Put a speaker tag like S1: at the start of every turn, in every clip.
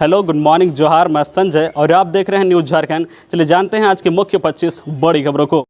S1: Hello, good morning, जोहार। मैं संजय और आप देख रहे हैं न्यूज़ झारखंड। चलिए जानते हैं आज के मुख्य 25 बड़ी खबरों को।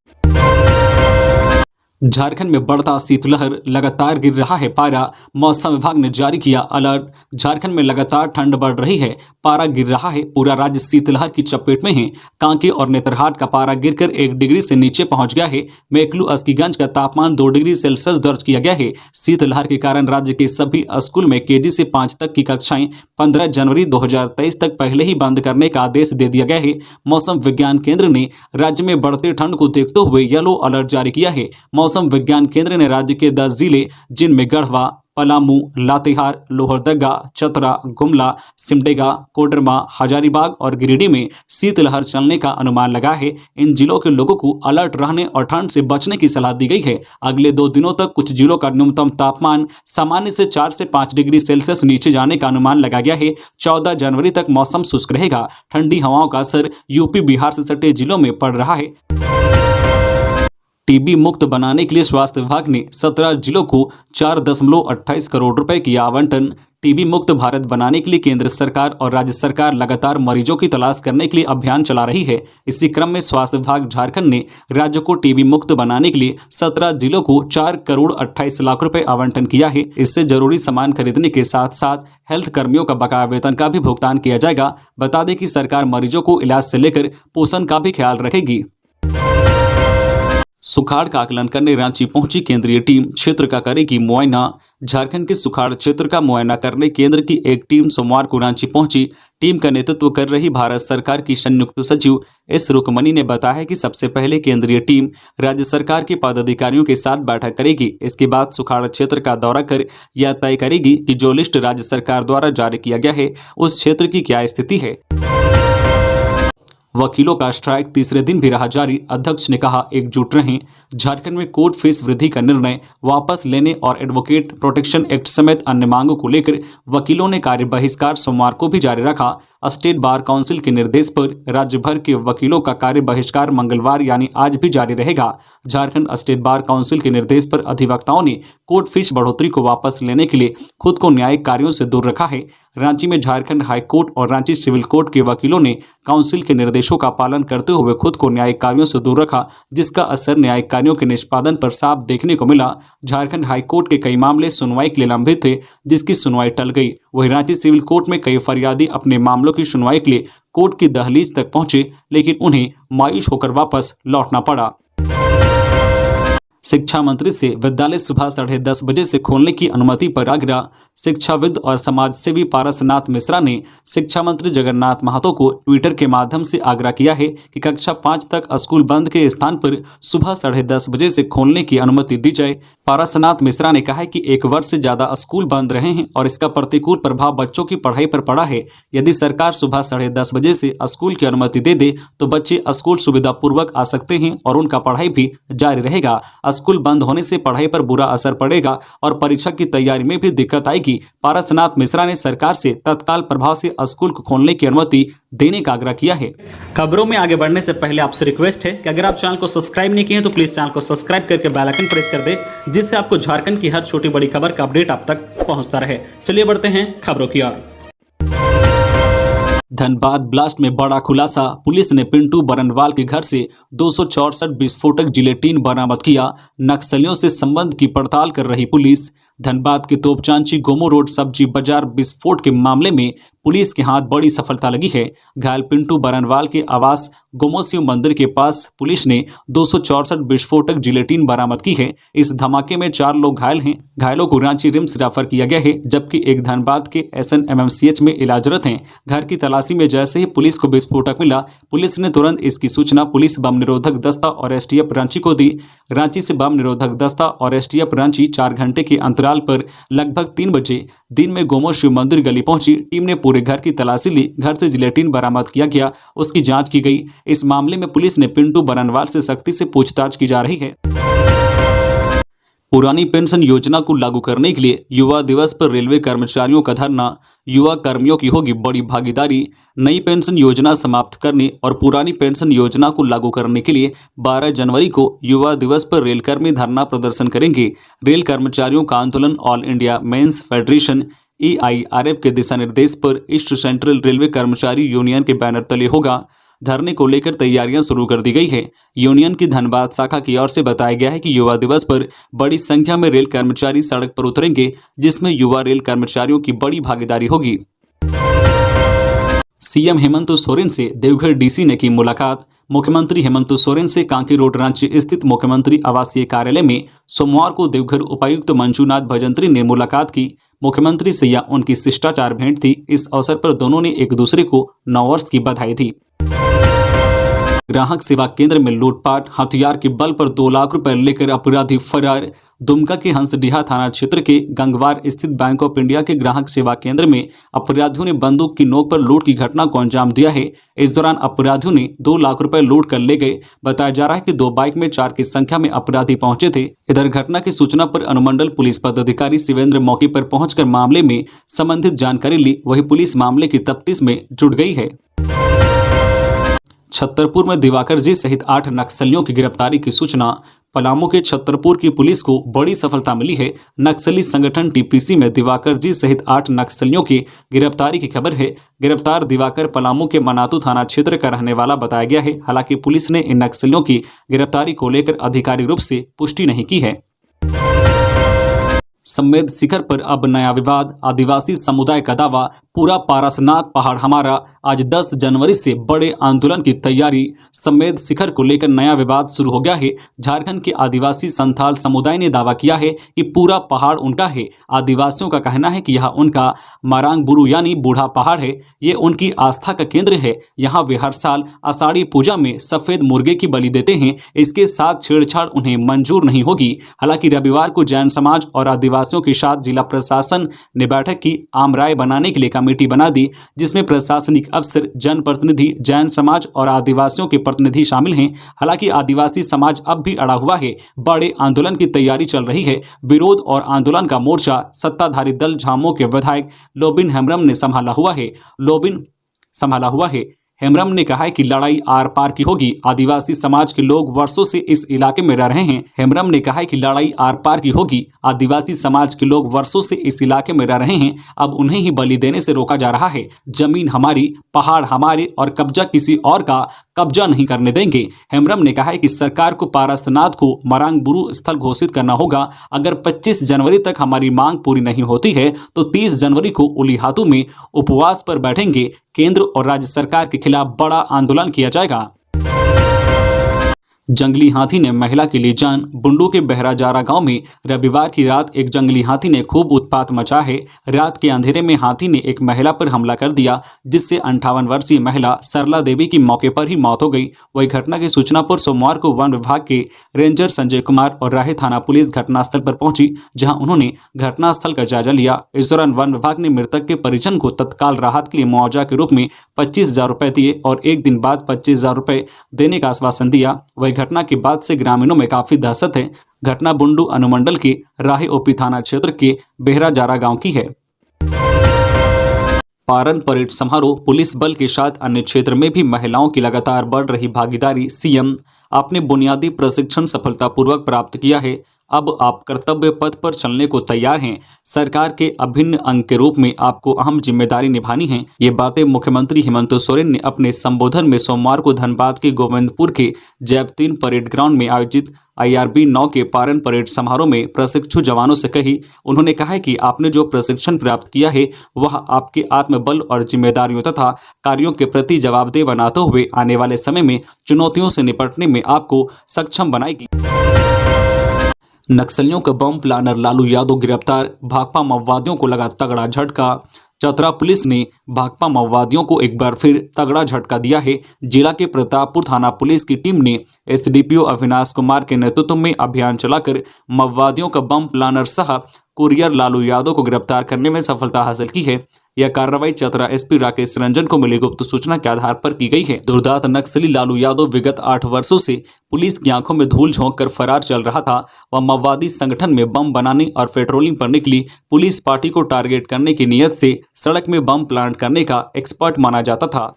S1: झारखंड में बढ़ता शीतलहर, लगातार गिर रहा है पारा, मौसम विभाग ने जारी किया अलर्ट। झारखंड में लगातार ठंड बढ़ रही है, पारा गिर रहा है, पूरा राज्य शीतलहर की चपेट में है। कांके और नेतरहाट का पारा गिरकर 1 डिग्री से नीचे पहुंच गया है। मेकलू अस्कीगंज का तापमान 2 डिग्री सेल्सियस दर्ज किया गया है। शीतलहर के कारण राज्य के सभी स्कूल में केजी से 5 तक की कक्षाएं 15 जनवरी 2023 तक पहले ही बंद करने का आदेश दे दिया गया है। मौसम विज्ञान केंद्र ने राज्य में बढ़ते ठंड को देखते हुए येलो अलर्ट जारी किया है। मौसम विज्ञान केंद्र ने राज्य के 10 जिले जिनमें गढ़वा, पलामू, लातेहार, लोहरदगा, चतरा, गुमला, सिमडेगा, कोडरमा, हजारीबाग और गिरिडीह में शीतलहर चलने का अनुमान लगा है। इन जिलों के लोगों को अलर्ट रहने और ठंड से बचने की सलाह दी गई है। अगले 2 दिनों तक कुछ जिलों का न्यूनतम तापमान सामान्य से 4 से 5 डिग्री सेल्सियस नीचे जाने का अनुमान लगा गया है। 14 जनवरी तक मौसम शुष्क रहेगा। ठंडी हवाओं का असर यूपी, बिहार से सटे जिलों में पड़ रहा है। टीबी मुक्त बनाने के लिए स्वास्थ्य विभाग ने 17 जिलों को 4.28 करोड़ रुपए की आवंटन। टीबी मुक्त भारत बनाने के लिए केंद्र सरकार और राज्य सरकार लगातार मरीजों की तलाश करने के लिए अभियान चला रही है। इसी क्रम में स्वास्थ्य विभाग झारखंड ने राज्य को टीबी मुक्त बनाने के लिए 17 जिलों को 4 करोड़ 28 लाख रुपए आवंटन किया है। इससे जरूरी सामान खरीदने के साथ साथ हेल्थ कर्मियों का बकाया वेतन का भी भुगतान किया जाएगा। बता दें कि सरकार मरीजों को इलाज से लेकर पोषण का भी ख्याल रखेगी। सुखाड़ का आकलन करने रांची पहुंची केंद्रीय टीम, क्षेत्र का करेगी मुआयना। झारखंड के सुखाड़ क्षेत्र का मुआयना करने केंद्र की एक टीम सोमवार को रांची पहुंची। टीम का नेतृत्व कर रही भारत सरकार की संयुक्त सचिव एस रुकमणी ने बताया कि सबसे पहले केंद्रीय टीम राज्य सरकार के पदाधिकारियों के साथ बैठक करेगी। इसके बाद सुखाड़ क्षेत्र का दौरा कर यह तय करेगी कि जो लिस्ट राज्य सरकार द्वारा जारी किया गया है उस क्षेत्र की क्या स्थिति है। वकीलों का स्ट्राइक तीसरे दिन भी रहा जारी। अध्यक्ष ने कहा, एकजुट रहें। झारखंड में कोर्ट फीस वृद्धि का निर्णय वापस लेने और एडवोकेट प्रोटेक्शन एक्ट समेत अन्य मांगों को लेकर वकीलों ने कार्य बहिष्कार सोमवार को भी जारी रखा। स्टेट बार काउंसिल के निर्देश पर राज्य भर के वकीलों का कार्य बहिष्कार मंगलवार यानी आज भी जारी रहेगा। झारखंड स्टेट बार काउंसिल के निर्देश पर अधिवक्ताओं ने कोर्ट फीस बढ़ोतरी को वापस लेने के लिए खुद को न्यायिक कार्यों से दूर रखा है। रांची में झारखंड हाई कोर्ट और रांची सिविल कोर्ट के वकीलों ने काउंसिल के निर्देशों का पालन करते हुए खुद को न्यायिक कार्यों से दूर रखा, जिसका असर न्यायिक कार्यों के निष्पादन पर साफ देखने को मिला। झारखंड हाई कोर्ट के कई मामले सुनवाई के लिए लंबित थे, जिसकी सुनवाई टल गई। वहीं रांची सिविल कोर्ट में कई फरियादी अपने मामलों की सुनवाई के लिए कोर्ट की दहलीज तक पहुंचे, लेकिन उन्हें मायूस होकर वापस लौटना पड़ा। शिक्षा मंत्री से विद्यालय सुबह 10:30 बजे से खोलने की अनुमति पर आग्रह। शिक्षाविद और समाजसेवी पारसनाथ मिश्रा ने शिक्षा मंत्री जगन्नाथ महतो को ट्विटर के माध्यम से आग्रह किया है कि कक्षा 5 तक स्कूल बंद के स्थान पर सुबह 10:30 बजे से खोलने की अनुमति दी जाए। पारसनाथ मिश्रा ने कहा है कि 1 वर्ष से ज्यादा स्कूल बंद रहे हैं और इसका प्रतिकूल प्रभाव बच्चों की पढ़ाई पर पड़ा है। यदि सरकार सुबह 10:30 बजे से स्कूल की अनुमति दे दे तो बच्चे स्कूल सुविधापूर्वक आ सकते हैं और उनका पढ़ाई भी जारी रहेगा। स्कूल बंद होने से पढ़ाई पर बुरा असर पड़ेगा और परीक्षा की तैयारी में भी दिक्कत आएगी। पारसनाथ मिश्रा ने सरकार से तत्काल प्रभाव से स्कूल को खोलने की अनुमति देने का आग्रह किया है। खबरों में आगे बढ़ने से पहले आपसे रिक्वेस्ट है कि अगर आप चैनल को सब्सक्राइब नहीं किए हैं तो प्लीज चैनल को सब्सक्राइब करके बेल आइकन प्रेस कर दे, जिससे आपको झारखंड की हर छोटी बड़ी खबर का अपडेट आप तक पहुंचता रहे। चलिए बढ़ते हैं खबरों की ओर। धनबाद ब्लास्ट में बड़ा खुलासा। पुलिस ने पिंटू बरनवाल के घर से 264 विस्फोटक जिलेटिन बरामद किया। नक्सलियों से संबंध की पड़ताल कर रही पुलिस। धनबाद के तोपचांची गोमो रोड सब्जी बाजार विस्फोट के मामले में पुलिस के हाथ बड़ी सफलता लगी है। घायल पिंटू बरनवाल के आवास गोमो शिव मंदिर के पास पुलिस ने 264 विस्फोटक जिलेटिन बरामद की है। इस धमाके में 4 लोग घायल हैं। घायलों को रांची रिम्स रेफर किया गया है, जबकि एक धनबाद के SNMMCH में इलाजरत हैं। घर की तलाशी में जैसे ही पुलिस को विस्फोटक मिला, पुलिस ने तुरंत इसकी सूचना पुलिस बम निरोधक दस्ता और STF रांची को दी। रांची से बम निरोधक दस्ता और STF रांची 4 घंटे के अंतराल पर लगभग 3 बजे दिन में गोमो शिव मंदिर गली पहुंची। टीम ने पूरे घर की तलाशी ली। घर से जिलेटिन बरामद किया गया, उसकी जांच की गई। इस मामले में पुलिस ने पिंटू बरनवाल से सख्ती से पूछताछ की जा रही है। पुरानी पेंशन योजना को लागू करने के लिए युवा दिवस पर रेलवे कर्मचारियों का धरना। युवा कर्मियों की होगी बड़ी भागीदारी। नई पेंशन योजना समाप्त करने और पुरानी पेंशन योजना को लागू करने के लिए 12 जनवरी को युवा दिवस पर रेलकर्मी धरना प्रदर्शन करेंगे। रेल कर्मचारियों का आंदोलन all India men's federation EIRF के दिशा निर्देश पर ईस्ट सेंट्रल रेलवे कर्मचारी यूनियन के बैनर तले होगा। धरने को लेकर तैयारियां शुरू कर दी गई है। यूनियन की धनबाद शाखा की ओर से बताया गया है कि युवा दिवस पर बड़ी संख्या में रेल कर्मचारी सड़क पर उतरेंगे, जिसमें युवा रेल कर्मचारियों की बड़ी भागीदारी होगी। सीएम हेमंत सोरेन से देवघर डीसी ने की मुलाकात। मुख्यमंत्री हेमंत सोरेन से कांके रोड रांची स्थित मुख्यमंत्री आवासीय कार्यालय में सोमवार को देवघर उपायुक्त मंजूनाथ भजंत्री ने मुलाकात की। मुख्यमंत्री से यह उनकी शिष्टाचार भेंट थी। इस अवसर पर दोनों ने एक दूसरे को नववर्ष की बधाई दी। ग्राहक सेवा केंद्र में लूटपाट, हथियार के बल पर 2 लाख रुपए लेकर अपराधी फरार। दुमका के हंसडीहा थाना क्षेत्र के गंगवार स्थित बैंक ऑफ इंडिया के ग्राहक सेवा केंद्र में अपराधियों ने बंदूक की नोक पर लूट की घटना को अंजाम दिया है। इस दौरान अपराधियों ने 2 लाख रुपए लूट कर ले गए। बताया जा रहा है कि 2 बाइक में 4 की संख्या में अपराधी पहुंचे थे। इधर घटना की सूचना पर अनुमंडल पुलिस पदाधिकारी शिवेंद्र मौके पर पहुंचकर मामले में संबंधित जानकारी ली। वही पुलिस मामले की तफ्तीश में जुट गई है। छतरपुर में दिवाकर जी सहित 8 नक्सलियों की गिरफ्तारी की सूचना। पलामू के छतरपुर की पुलिस को बड़ी सफलता मिली है। नक्सली संगठन टीपीसी में दिवाकर जी सहित 8 नक्सलियों की गिरफ्तारी की खबर है। गिरफ्तार दिवाकर पलामू के मनातू थाना क्षेत्र का रहने वाला बताया गया है। हालांकि पुलिस ने इन नक्सलियों की गिरफ्तारी को लेकर आधिकारिक रूप से पुष्टि नहीं की है। संवेद शिखर पर अब नया विवाद। आदिवासी समुदाय का दावा, पूरा पारसनाथ पहाड़ हमारा। आज 10 जनवरी से बड़े आंदोलन की तैयारी। संवेद शिखर को लेकर नया विवाद शुरू हो गया है। झारखंड के आदिवासी संथाल समुदाय ने दावा किया है कि पूरा पहाड़ उनका है। आदिवासियों का कहना है कि यह उनका मारांग बुरु यानी बूढ़ा पहाड़ है। ये उनकी आस्था का केंद्र है। यहाँ वे हर साल आषाढ़ी पूजा में सफेद मुर्गे की बलि देते हैं। इसके साथ छेड़छाड़ उन्हें मंजूर नहीं होगी। हालांकि रविवार को जैन समाज और आदिवासियों के साथ जिला प्रशासन ने बैठक की। आम राय बनाने के लिए कमेटी बना दी, जिसमें प्रशासनिक अफसर, जनप्रतिनिधि, जैन समाज और आदिवासियों के प्रतिनिधि शामिल हैं। हालांकि आदिवासी समाज अब भी अड़ा हुआ है। बड़े आंदोलन की तैयारी चल रही है। विरोध और आंदोलन का मोर्चा सत्ताधारी दल झामुमो के विधायक लोबिन हेम्ब्रम ने संभाला हुआ है। हेम्ब्रम ने कहा है कि लड़ाई आर पार की होगी। आदिवासी समाज के लोग वर्षों से इस इलाके में रह रहे हैं। हेम्ब्रम ने कहा है कि लड़ाई आर पार की होगी। आदिवासी समाज के लोग वर्षों से इस इलाके में रह रहे हैं। अब उन्हें ही बलि देने से रोका जा रहा है। जमीन हमारी, पहाड़ हमारे और कब्जा किसी और का कब्जा नहीं करने देंगे। हेम्ब्रम ने कहा है कि सरकार को पारसनाथ को मरांग बुरु स्थल घोषित करना होगा। अगर 25 जनवरी तक हमारी मांग पूरी नहीं होती है तो 30 जनवरी को उलीहातू में उपवास पर बैठेंगे। केंद्र और राज्य सरकार के खिलाफ बड़ा आंदोलन किया जाएगा। जंगली हाथी ने महिला की ली जान। बुंडू के बहराजारा गांव में रविवार की रात एक जंगली हाथी ने खूब उत्पात मचा है। रात के अंधेरे में हाथी ने एक महिला पर हमला कर दिया, जिससे 58 वर्षीय महिला सरला देवी की मौके पर ही मौत हो गई। वही घटना की सूचना पर सोमवार को वन विभाग के रेंजर संजय कुमार और राहे थाना पुलिस घटनास्थल पर पहुंची, जहां उन्होंने घटनास्थल का जायजा लिया। इस दौरान वन विभाग ने मृतक के परिजन को तत्काल राहत के लिए मुआवजा के रूप में 25,000 रुपए दिए और एक दिन बाद 25,000 रुपए देने का आश्वासन दिया। वही घटना के बाद से ग्रामीणों में काफी दहशत है। घटना बुंडू अनुमंडल के राहे ओपी थाना क्षेत्र के बेहराजारा गांव की है। पारन परेड समारोह, पुलिस बल के साथ अन्य क्षेत्र में भी महिलाओं की लगातार बढ़ रही भागीदारी। सीएम, आपने बुनियादी प्रशिक्षण सफलतापूर्वक प्राप्त किया है। अब आप कर्तव्य पथ पर चलने को तैयार हैं। सरकार के अभिन्न अंग के रूप में आपको अहम जिम्मेदारी निभानी है। ये बातें मुख्यमंत्री हेमंत सोरेन ने अपने संबोधन में सोमवार को धनबाद के गोविंदपुर के जैप-3 परेड ग्राउंड में आयोजित IRB 9 के पारन परेड समारोह में प्रशिक्षु जवानों से कही। उन्होंने कहा है कि आपने जो प्रशिक्षण प्राप्त किया है वह आपके आत्मबल और जिम्मेदारियों तथा कार्यों के प्रति जवाबदेह बनाते हुए आने वाले समय में चुनौतियों से निपटने में आपको सक्षम बनाएगी। नक्सलियों का बम प्लानर लालू यादव गिरफ्तार। भाकपा माओवादियों को लगा तगड़ा झटका। चतरा पुलिस ने भाकपा माओवादियों को एक बार फिर तगड़ा झटका दिया है। जिला के प्रतापपुर थाना पुलिस की टीम ने SDPO अविनाश कुमार के नेतृत्व में अभियान चलाकर माओवादियों का बम प्लानर सह कुरियर लालू यादव को गिरफ्तार करने में सफलता हासिल की है। यह कार्रवाई चतरा SP राकेश रंजन को मिली गुप्त सूचना के आधार पर की गई है। दुर्दांत नक्सली लालू यादव विगत 8 वर्षों से पुलिस की आंखों में धूल झोंक कर फरार चल रहा था। वह माओवादी संगठन में बम बनाने और पेट्रोलिंग पर निकली पुलिस पार्टी को टारगेट करने की नीयत से सड़क में बम प्लांट करने का एक्सपर्ट माना जाता था।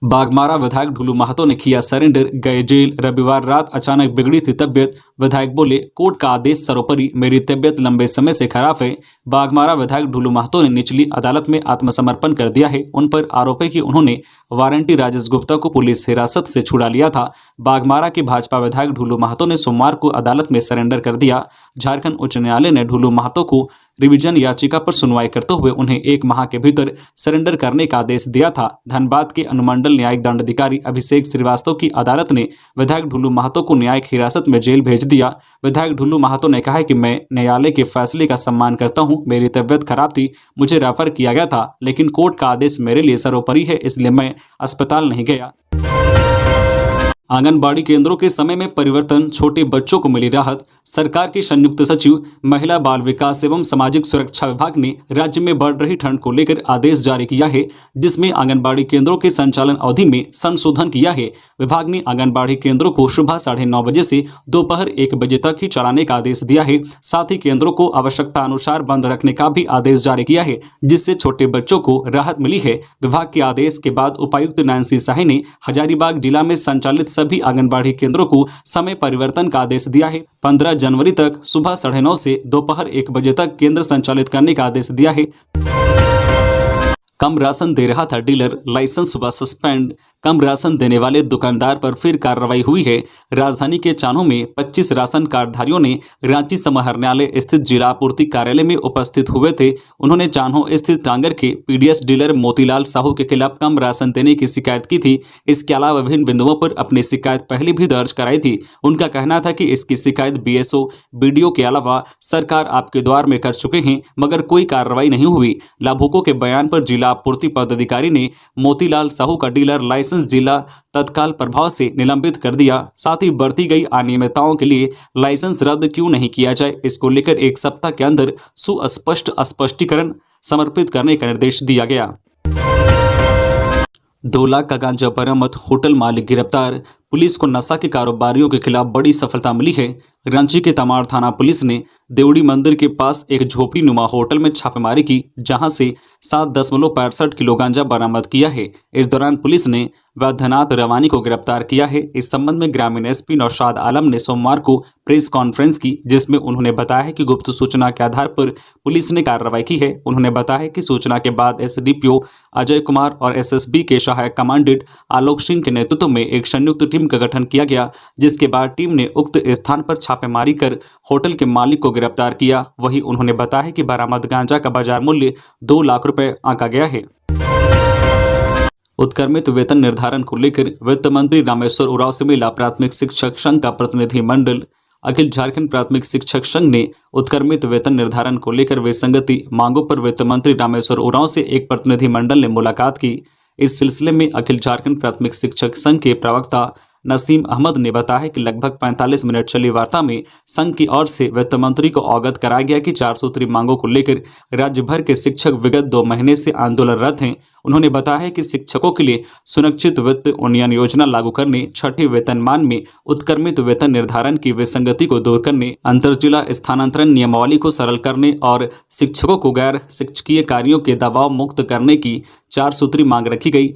S1: बागमारा विधायक ढुलू महतो ने किया सरेंडर, गए जेल। रविवार रात अचानक बिगड़ी थी तबियत। विधायक बोले, कोर्ट का आदेश सर्वोपरि, मेरी तबीयत लंबे समय से खराब है। बाघमारा विधायक ढुलू महतो ने निचली अदालत में आत्मसमर्पण कर दिया है। उन पर आरोप है कि उन्होंने वारंटी राजेश गुप्ता को पुलिस हिरासत से छुड़ा लिया था। बाघमारा के भाजपा विधायक ढुलू महतो ने सोमवार को अदालत में सरेंडर कर दिया। झारखंड उच्च न्यायालय ने ढुलू महतो को रिवीजन याचिका पर सुनवाई करते हुए उन्हें 1 माह के भीतर सरेंडर करने का आदेश दिया था। धनबाद के अनुमंडल न्यायिक दंडाधिकारी अभिषेक श्रीवास्तव की अदालत ने विधायक ढुलू महतो को न्यायिक हिरासत में जेल भेज दिया। विधायक ढुलू महतो ने कहा है कि मैं न्यायालय के फैसले का सम्मान करता हूं। मेरी तबीयत खराब थी, मुझे रेफर किया गया था, लेकिन कोर्ट का आदेश मेरे लिए सर्वोपरि है, इसलिए मैं अस्पताल नहीं गया। आंगनबाड़ी केंद्रों के समय में परिवर्तन, छोटे बच्चों को मिली राहत। सरकार की संयुक्त सचिव महिला बाल विकास एवं सामाजिक सुरक्षा विभाग ने राज्य में बढ़ रही ठंड को लेकर आदेश जारी किया है, जिसमें आंगनबाड़ी केंद्रों के संचालन अवधि में संशोधन किया है। विभाग ने आंगनबाड़ी केंद्रों को सुबह 9:30 बजे से दोपहर 1 बजे तक ही चलाने का आदेश दिया है। साथ ही केंद्रों को आवश्यकता अनुसार बंद रखने का भी आदेश जारी किया है, जिससे छोटे बच्चों को राहत मिली है। विभाग के आदेश के बाद उपायुक्त नैन्सी शाही ने हजारीबाग जिला में संचालित सभी आंगनबाड़ी केंद्रों को समय परिवर्तन का आदेश दिया है। 15 जनवरी तक सुबह 9:30 से दोपहर 1 बजे तक केंद्र संचालित करने का आदेश दिया है। कम राशन दे रहा था डीलर, लाइसेंस हुआ सस्पेंड। कम राशन देने वाले दुकानदार पर फिर कार्रवाई हुई है। राजधानी के चान्हो में 25 राशन कार्डधारियों ने रांची समाहरणालय स्थित जिला आपूर्ति कार्यालय में उपस्थित हुए थे। उन्होंने चान्हो स्थित टांगर के पीडीएस डीलर मोतीलाल साहू के खिलाफ कम राशन देने की शिकायत की थी। इसके अलावा विभिन्न बिंदुओं पर अपनी शिकायत पहले भी दर्ज कराई थी। उनका कहना था कि इसकी शिकायत बीएसओ, बीडीओ के अलावा सरकार आपके द्वार में कर चुके हैं, मगर कोई कार्रवाई नहीं हुई। लाभुकों के बयान पर जिला आपूर्ति पदाधिकारी ने मोतीलाल साहू का डीलर लाइसेंस जिला तत्काल प्रभाव से निलंबित कर दिया। साथ ही बढ़ती गई अनियमितताओं के लिए लाइसेंस रद्द क्यों नहीं किया जाए, इसको लेकर 1 सप्ताह के अंदर सुस्पष्ट स्पष्टीकरण समर्पित करने का निर्देश दिया गया। 2 लाख का गांजा बरामद, होटल मालिक गिरफ्तार। पुलिस को नशा के कारोबारियों के खिलाफ बड़ी सफलता मिली है। रांची के तमाड़ थाना पुलिस ने देवड़ी मंदिर के पास एक झोपड़ी नुमा होटल में छापेमारी की, जहां से 7.65 किलो गांजा बरामद किया है। इस दौरान पुलिस ने वैद्यनाथ रवानी को गिरफ्तार किया है। इस संबंध में ग्रामीण एसपी नौशाद आलम ने सोमवार को प्रेस कॉन्फ्रेंस की, जिसमें उन्होंने बताया है कि गुप्त सूचना के आधार पर पुलिस ने कार्रवाई की है। उन्होंने बताया कि सूचना के बाद एसडीपीओ अजय कुमार और एसएसबी के सहायक कमांडेंट आलोक सिंह के नेतृत्व में एक संयुक्त टीम का गठन किया गया, जिसके बाद टीम ने उक्त स्थान पर छापेमारी कर होटल के मालिक को गिरफ्तार किया। वहीं उन्होंने बताया कि बरामद गांजा का बाजार मूल्य 2 लाख रुपए आंका गया है। उत्क्रमित वेतन निर्धारण को लेकर वित्त मंत्री रामेश्वर उरांव से मिला प्राथमिक शिक्षक संघ का प्रतिनिधिमंडल। अखिल झारखंड प्राथमिक शिक्षक संघ ने उत्क्रमित वेतन निर्धारण को लेकर विसंगति मांगों पर वित्त मंत्री रामेश्वर उरांव से एक प्रतिनिधिमंडल ने मुलाकात की। इस सिलसिले में अखिल झारखंड प्राथमिक शिक्षक संघ के प्रवक्ता नसीम अहमद ने बताया कि लगभग 45 मिनट चली वार्ता में संघ की ओर से वित्त मंत्री को अवगत कराया गया कि 4 सूत्री मांगों को लेकर राज्य भर के शिक्षक विगत 2 महीने से आंदोलनरत हैं। उन्होंने बताया कि शिक्षकों के लिए सुरक्षित वित्त उन्नयन योजना लागू करने, 6ठे वेतनमान में उत्क्रमित वेतन निर्धारण की विसंगति को दूर करने, अंतरजिला स्थानांतरण नियमावली को सरल करने और शिक्षकों को गैर शिक्षकीय कार्यों के दबाव मुक्त करने की 4 सूत्री मांग रखी गई।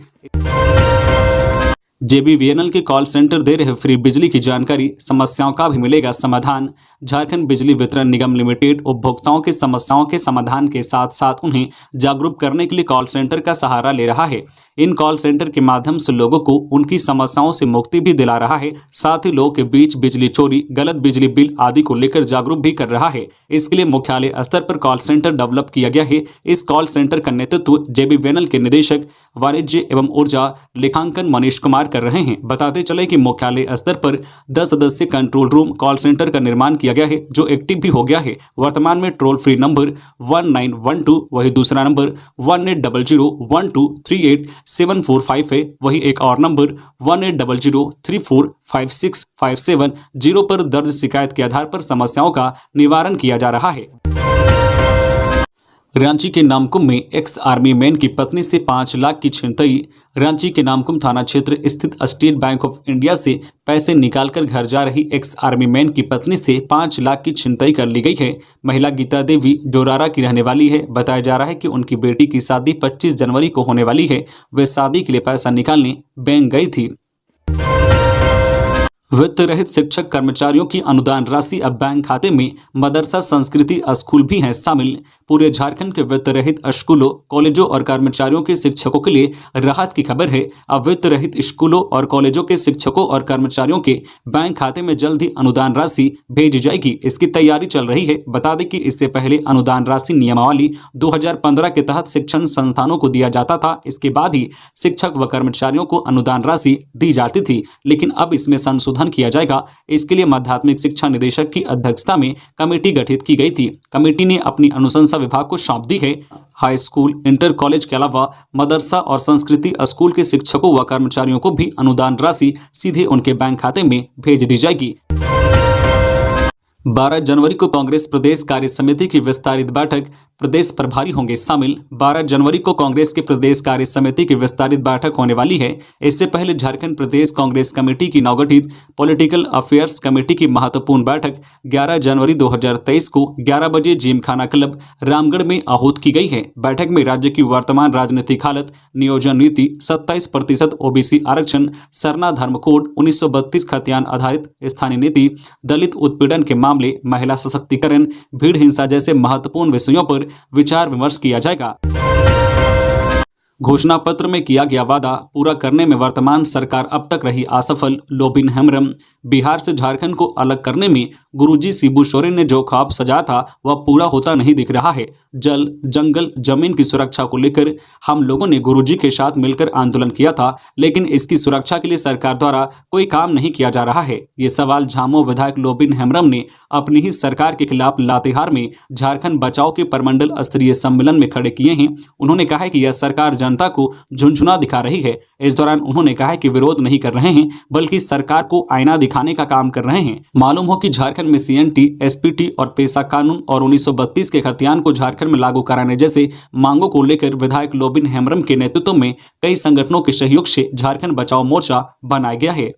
S1: जेबीवीएनएल के कॉल सेंटर दे रहे फ्री बिजली की जानकारी, समस्याओं का भी मिलेगा समाधान। झारखंड बिजली वितरण निगम लिमिटेड उपभोक्ताओं की समस्याओं के समाधान के साथ साथ उन्हें जागरूक करने के लिए कॉल सेंटर का सहारा ले रहा है। इन कॉल सेंटर के माध्यम से लोगों को उनकी समस्याओं से मुक्ति भी दिला रहा है। साथ ही लोगों के बीच बिजली चोरी, गलत बिजली बिल आदि को लेकर जागरूक भी कर रहा है। इसके लिए मुख्यालय स्तर पर कॉल सेंटर डेवलप किया गया है। इस कॉल सेंटर का नेतृत्व जेबीवीएनएल के निदेशक वाणिज्य एवं ऊर्जा लेखांकन मनीष कुमार कर रहे हैं। बताते चले कि मुख्यालय स्तर पर 10 सदस्यीय कंट्रोल रूम कॉल सेंटर का निर्माण किया गया है, जो एक्टिव भी हो गया है। वर्तमान में टोल फ्री नंबर 1912, वही दूसरा नंबर 1800123875 है। वही एक और नंबर 1800345657 पर दर्ज शिकायत के आधार पर समस्याओं का निवारण किया जा रहा है। रांची के नामकुम में एक्स आर्मी मैन की पत्नी से 5 लाख की छिनतई। रांची के नामकुम थाना क्षेत्र स्थित स्टेट बैंक ऑफ इंडिया से पैसे निकालकर घर जा रही एक्स आर्मी मैन की पत्नी से 5 लाख की छिनतई कर ली गई है। महिला गीता देवी जोरारा की रहने वाली है। बताया जा रहा है कि उनकी बेटी की शादी 25 जनवरी को होने वाली है। वे शादी के लिए पैसा निकालने बैंक गई थी। वित्त रहित शिक्षक कर्मचारियों की अनुदान राशि अब बैंक खाते में। मदरसा संस्कृति स्कूल भी हैं शामिल। पूरे झारखंड के वित्त रहित स्कूलों, कॉलेजों और कर्मचारियों के शिक्षकों के लिए राहत की खबर है। अब वित्त रहित स्कूलों और कॉलेजों के शिक्षकों और कर्मचारियों के बैंक खाते में जल्द ही अनुदान राशि भेज जाएगी। इसकी तैयारी चल रही है। बता दें कि इससे पहले अनुदान राशि नियमावली 2015 के तहत शिक्षण संस्थानों को दिया जाता था। इसके बाद ही शिक्षक व कर्मचारियों को अनुदान राशि दी जाती थी, लेकिन अब इसमें संशोधन किया जाएगा। इसके लिए माध्यमिक शिक्षा निदेशक की अध्यक्षता में कमेटी गठित की गई थी। कमेटी ने अपनी अनुशंसा विभाग को सौंप दी है। हाई स्कूल, इंटर कॉलेज के अलावा मदरसा और संस्कृति स्कूल के शिक्षकों व कर्मचारियों को भी अनुदान राशि सीधे उनके बैंक खाते में भेज दी जाएगी। 12 जनवरी को कांग्रेस प्रदेश कार्य समिति की विस्तारित बैठक, प्रदेश प्रभारी होंगे शामिल। 12 जनवरी को कांग्रेस के प्रदेश कार्य समिति की विस्तारित बैठक होने वाली है। इससे पहले झारखंड प्रदेश कांग्रेस कमेटी की नवगठित पॉलिटिकल अफेयर्स कमेटी की महत्वपूर्ण बैठक 11 जनवरी 2023 को 11 बजे जिमखाना क्लब रामगढ़ में आहूत की गई है। बैठक में राज्य की वर्तमान राजनीतिक हालत, नियोजन नीति, 27% ओबीसी आरक्षण, सरना धर्म कोड, 1932 खतियान आधारित स्थानीय नीति, दलित उत्पीड़न के मामले, महिला सशक्तिकरण, भीड़ हिंसा जैसे महत्वपूर्ण विषयों पर विचार विमर्श किया जाएगा। घोषणा पत्र में किया गया वादा पूरा करने में वर्तमान सरकार अब तक रही असफल। लोबिन हेम्ब्रम, बिहार से झारखंड को अलग करने में गुरुजी शिबू सोरेन ने जो ख्वाब सजाया था वह पूरा होता नहीं दिख रहा है। जल, जंगल, जमीन की सुरक्षा को लेकर हम लोगों ने गुरुजी के साथ मिलकर आंदोलन किया था, लेकिन इसकी सुरक्षा के लिए सरकार द्वारा कोई काम नहीं किया जा रहा है। ये सवाल झामो विधायक लोबिन हेम्ब्रम ने अपनी ही सरकार के खिलाफ लातेहार में झारखंड बचाओ के प्रमंडल स्तरीय सम्मेलन में खड़े किए हैं। उन्होंने कहा है कि यह सरकार जनता को झुनझुना दिखा रही है। इस दौरान उन्होंने कहा है कि विरोध नहीं कर रहे हैं, बल्कि सरकार को आईना दिखाने का काम कर रहे हैं। मालूम हो कि झारखंड में सीएनटी, एसपीटी और पेशा कानून और 1932 के खतियान को झारखंड में लागू कराने जैसे मांगों को लेकर विधायक लोबिन हेम्ब्रम के नेतृत्व में कई संगठनों के सहयोग से झारखंड बचाओ मोर्चा बनाया गया है।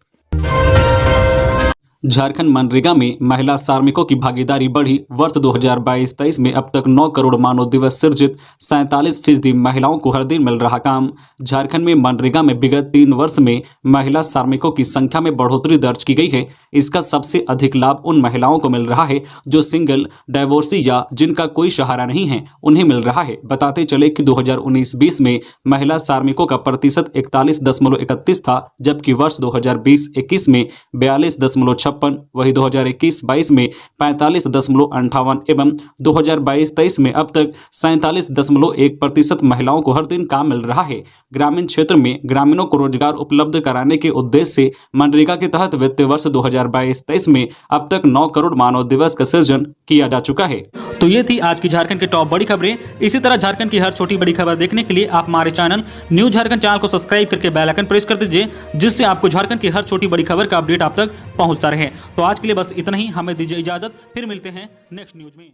S1: झारखंड मनरेगा में महिला श्रमिकों की भागीदारी बढ़ी। वर्ष 2022-23 में अब तक 9 करोड़ मानव दिवस सृजित, 47% महिलाओं को हर दिन मिल रहा काम। झारखंड में मनरेगा में विगत 3 वर्ष में महिला श्रमिकों की संख्या में बढ़ोतरी दर्ज की गई है। इसका सबसे अधिक लाभ उन महिलाओं को मिल रहा है जो सिंगल, डाइवोर्सी या जिनका कोई सहारा नहीं है, उन्हें मिल रहा है। बताते चले कि 2019-20 में महिला श्रमिकों का प्रतिशत 41.31 था, जबकि वर्ष 2020-21 में 42.56, वही 2021-22 में 45.58 एवं 2022-23 में अब तक 47.1% महिलाओं को हर दिन काम मिल रहा है। ग्रामीण क्षेत्र में ग्रामीणों को रोजगार उपलब्ध कराने के उद्देश्य से मनरेगा के तहत वित्तीय वर्ष 2022-23 में अब तक 9 करोड़ मानव दिवस का सृजन किया जा चुका है। तो ये थी आज की झारखंड की टॉप बड़ी खबरें। इसी तरह झारखंड की हर छोटी बड़ी खबर देखने के लिए आप हमारे चैनल न्यूज झारखंड चैनल को सब्सक्राइब करके बेल आइकन प्रेस कर दीजिए, जिससे आपको झारखंड की हर छोटी बड़ी खबर का अपडेट आप तक पहुंचता रहे। तो आज के लिए बस इतना ही। हमें दीजिए इजाजत, फिर मिलते हैं नेक्स्ट न्यूज में।